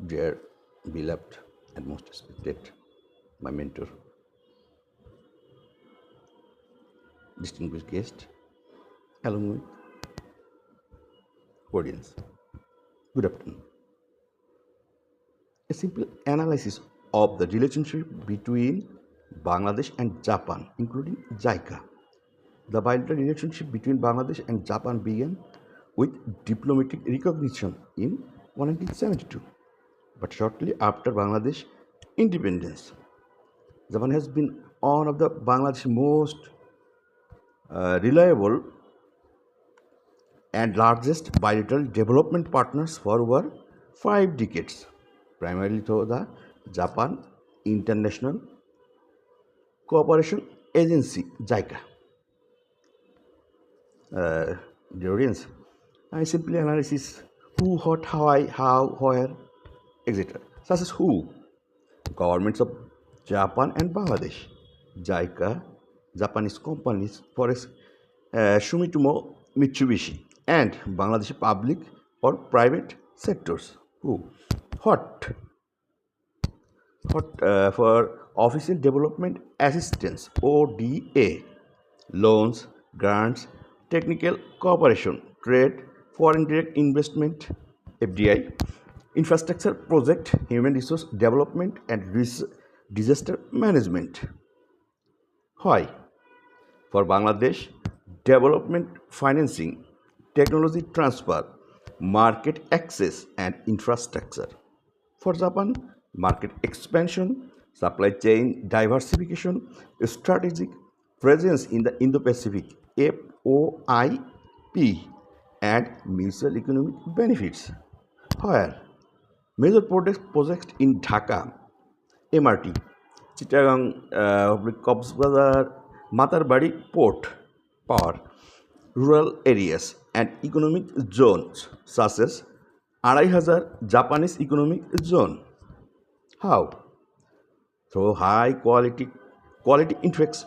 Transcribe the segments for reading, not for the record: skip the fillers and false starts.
Dear beloved and most respected, my mentor, distinguished guest, along with audience. Good afternoon. A simple analysis of the relationship between Bangladesh and Japan, including JICA. The bilateral relationship between Bangladesh and Japan began with diplomatic recognition in 1972. But shortly after Bangladesh independence, Japan has been one of the Bangladesh's most reliable and largest bilateral development partners for over 5 decades, primarily through the Japan International Cooperation Agency (JICA). Dear audience, I simply analysis who, what, how, where, etc. Such as who, governments of Japan and Bangladesh, JICA, Japanese companies, for Sumitomo Mitsubishi, and Bangladeshi public or private sectors. Who? What? For official development assistance (ODA), loans, grants, technical cooperation, trade, foreign direct investment (FDI), infrastructure project, human resource development, and disaster management. Why? For Bangladesh, development financing, technology transfer, market access, and infrastructure. For Japan, market expansion, supply chain diversification, strategic presence in the Indo-Pacific (FOIP), and mutual economic benefits. Where major projects in Dhaka, MRT, Chittagong, Kobsbazar, Matarbari Port, Power, rural areas, and economic zones such as Araihazar Japanese Economic Zone. How? Through high quality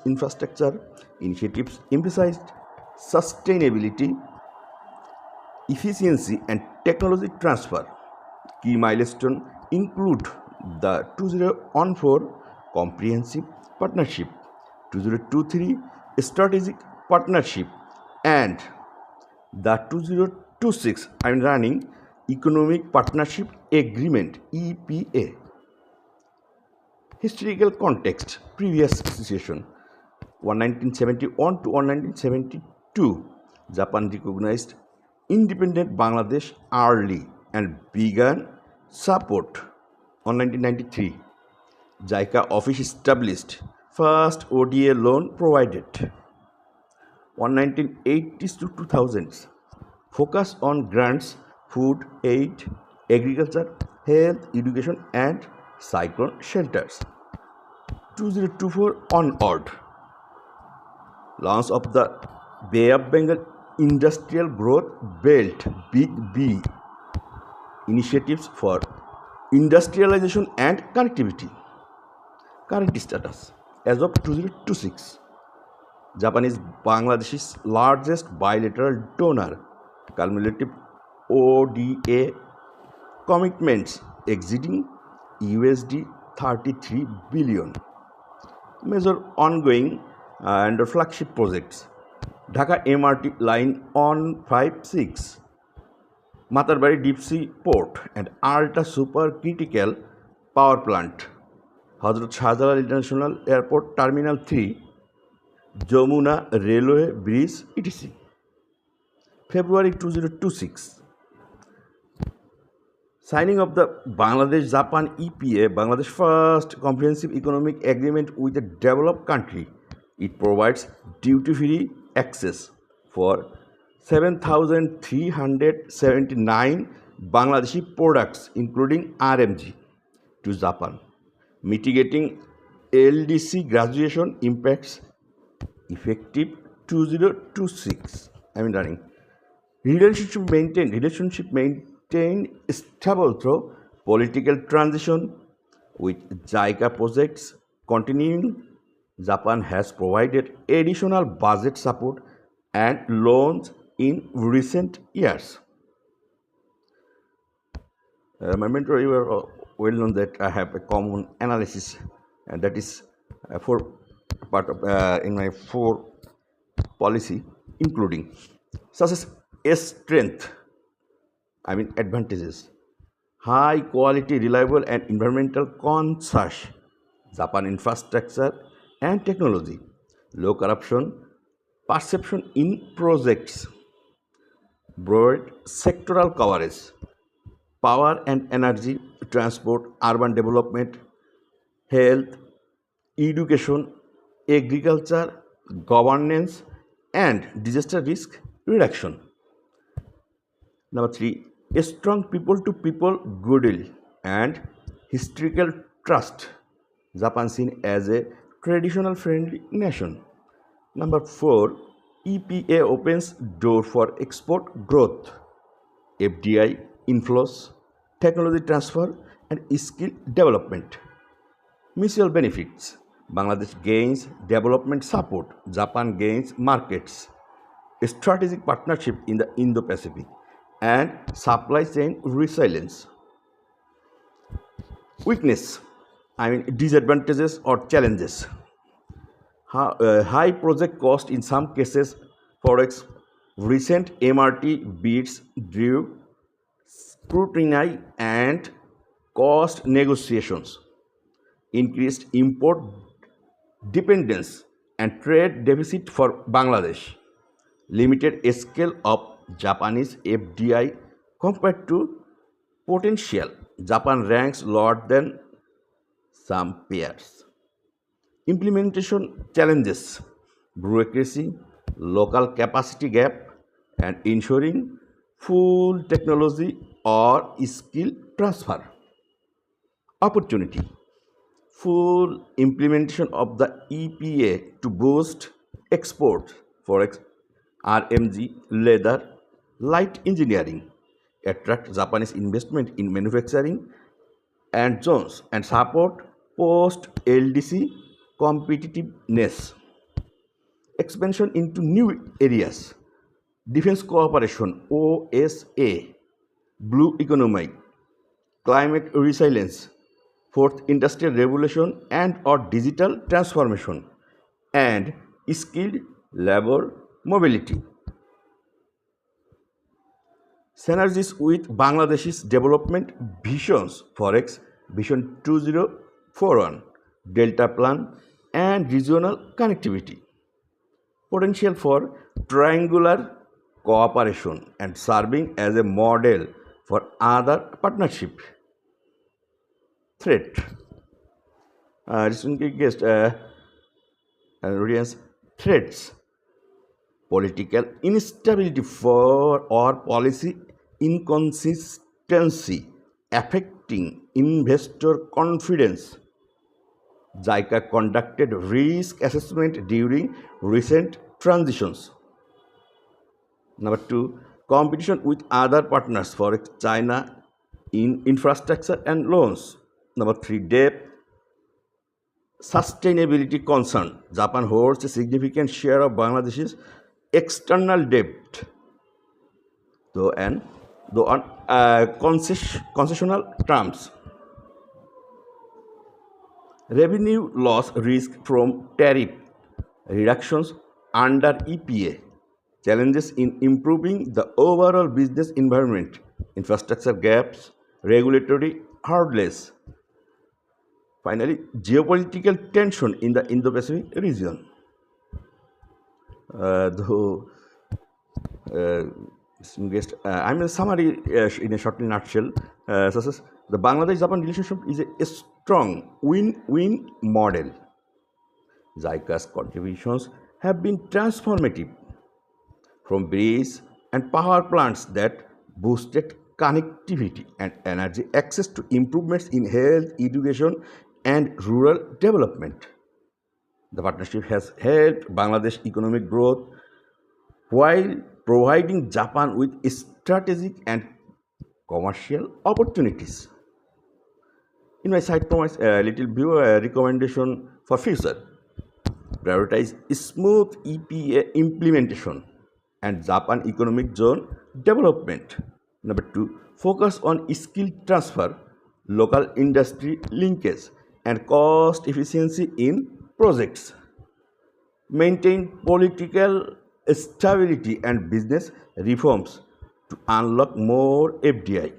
infrastructure initiatives emphasized sustainability, efficiency, and technology transfer. Key milestones include the 2014 Comprehensive Partnership, 2023 Strategic Partnership, and the 2026 running Economic Partnership Agreement (EPA). Historical context: previous situation 1971 to 1972. Japan recognized independent Bangladesh early and began support on 1993. JICA office established. First ODA loan provided on 1980s to 2000s. Focus on grants, food aid, agriculture, health, education, and cyclone shelters. 2024 onward, launch of the Bay of Bengal Industrial Growth Belt (Big B) initiatives for industrialization and connectivity. Current status: as of 2026, Japan is Bangladesh's largest bilateral donor. Cumulative ODA commitments exceeding USD 33 billion. Major ongoing and flagship projects: Dhaka MRT line on 56, Matarbari Deep Sea Port and Ultra Supercritical Power Plant, Hazrat Shahjalal International Airport Terminal 3, Jamuna Railway Bridge, etc. February 2026. Signing of the Bangladesh-Japan EPA, Bangladesh first comprehensive economic agreement with a developed country. It provides duty-free access for 7,379 Bangladeshi products, including RMG, to Japan, mitigating LDC graduation impacts effective 2026. Running. Relationship maintained stable through political transition, with JICA projects continuing. Japan has provided additional budget support and loans in recent years. My mentor, you are well known that I have a common analysis, and that is for part of in my four policy, including such as strength, I mean advantages, high quality, reliable, and environmental conscious Japan infrastructure and technology, low corruption, perception in projects, broad sectoral coverage, power and energy, transport, urban development, health, education, agriculture, governance, and disaster risk reduction. Number three, a strong people to people goodwill and historical trust. Japan seen as a traditional friendly nation. Number four, EPA opens door for export growth, FDI inflows, technology transfer, and skill development. Mutual benefits. Bangladesh gains development support, Japan gains markets, strategic partnership in the Indo-Pacific, and supply chain resilience. Weakness, I mean disadvantages or challenges. High project cost in some cases. Forex recent MRT bids drew scrutiny and cost negotiations, increased import dependence and trade deficit for Bangladesh, limited scale of Japanese FDI compared to potential. Japan ranks lower than some peers. Implementation challenges, bureaucracy, local capacity gap, and ensuring full technology or skill transfer. Opportunity, full implementation of the EPA to boost exports for RMG, leather, light engineering, attract Japanese investment in manufacturing and zones and support post LDC competitiveness. Expansion into new areas, defense cooperation, OSA, blue economy, climate resilience, fourth industrial revolution and or digital transformation, and skilled labor mobility. Synergies with Bangladesh's development visions, Forex Vision 2041, Delta Plan, and regional connectivity. Potential for triangular cooperation and serving as a model for other partnership. Threat. Recently guessed audience threats, political instability for or policy inconsistency affecting investor confidence. JICA conducted risk assessment during recent transitions. Number two, competition with other partners for China in infrastructure and loans. Number three, debt sustainability concern. Japan holds a significant share of Bangladesh's external debt, though on concessional terms. Revenue loss risk from tariff reductions under EPA. Challenges in improving the overall business environment, infrastructure gaps, regulatory hurdles. Finally, geopolitical tension in the Indo-Pacific region. Though I mean, summary in a short nutshell, such as the Bangladesh-Japan relationship is a strong win-win model. JICA's contributions have been transformative, from bridges and power plants that boosted connectivity and energy access to improvements in health, education, and rural development. The partnership has helped Bangladesh economic growth while providing Japan with strategic and commercial opportunities. In my side points, a little view recommendation for future: prioritize smooth EPA implementation and Japan economic zone development. Number 2, focus on skill transfer, local industry linkage, and cost efficiency in projects. Maintain political stability and business reforms to unlock more FDI.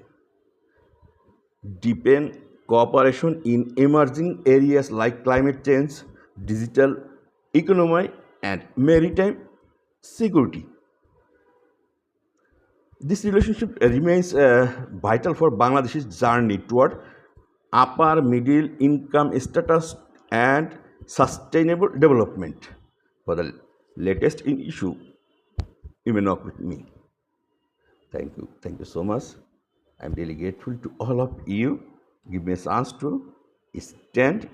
Deepen cooperation in emerging areas like climate change, digital economy, and maritime security. This relationship remains vital for Bangladesh's journey toward upper middle income status and sustainable development. For the latest in issue, you may knock with me. Thank you. Thank you so much. I'm really grateful to all of you. Give me a chance to stand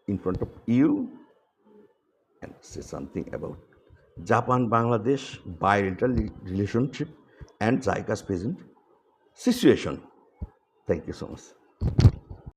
in front of you and say something about Japan Bangladesh bilateral relationship and JICA's present situation. Thank you so much.